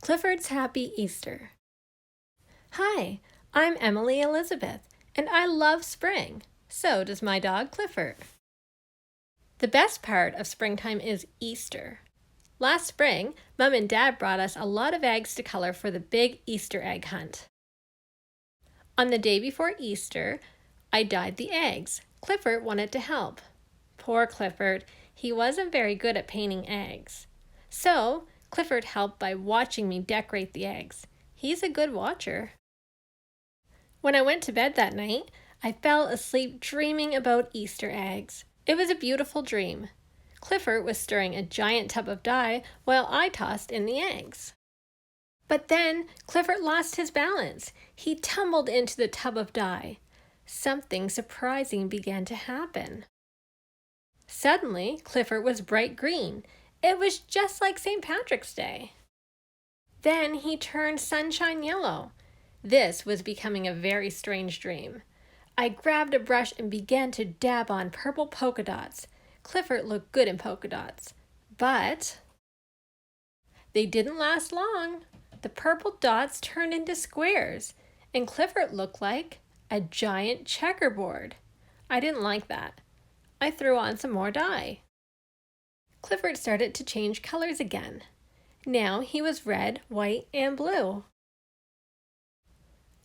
Clifford's Happy Easter. Hi, I'm Emily Elizabeth, and I love spring. So does my dog Clifford. The best part of springtime is Easter. Last spring, Mom and Dad brought us a lot of eggs to color for the big Easter egg hunt. On the day before Easter, I dyed the eggs. Clifford wanted to help. Poor Clifford, he wasn't very good at painting eggs. So, Clifford helped by watching me decorate the eggs. He's a good watcher. When I went to bed that night, I fell asleep dreaming about Easter eggs. It was a beautiful dream. Clifford was stirring a giant tub of dye while I tossed in the eggs. But then Clifford lost his balance. He tumbled into the tub of dye. Something surprising began to happen. Suddenly, Clifford was bright green. It was just like St. Patrick's Day. Then he turned sunshine yellow. This was becoming a very strange dream. I grabbed a brush and began to dab on purple polka dots. Clifford looked good in polka dots, but they didn't last long. The purple dots turned into squares, and Clifford looked like a giant checkerboard. I didn't like that. I threw on some more dye. Clifford started to change colors again. Now he was red, white, and blue.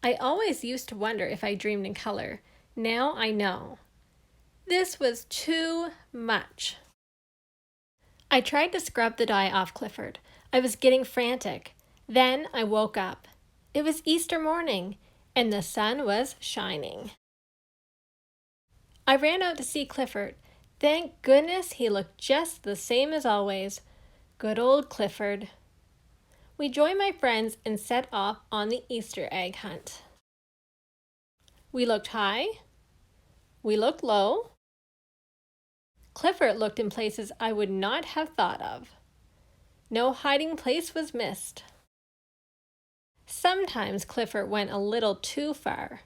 I always used to wonder if I dreamed in color. Now I know. This was too much. I tried to scrub the dye off Clifford. I was getting frantic. Then I woke up. It was Easter morning, and the sun was shining. I ran out to see Clifford. Thank goodness he looked just the same as always. Good old Clifford. We joined my friends and set off on the Easter egg hunt. We looked high. We looked low. Clifford looked in places I would not have thought of. No hiding place was missed. Sometimes Clifford went a little too far.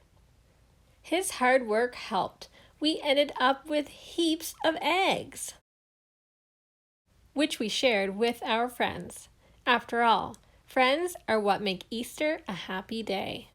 His hard work helped. We ended up with heaps of eggs, which we shared with our friends. After all, friends are what make Easter a happy day.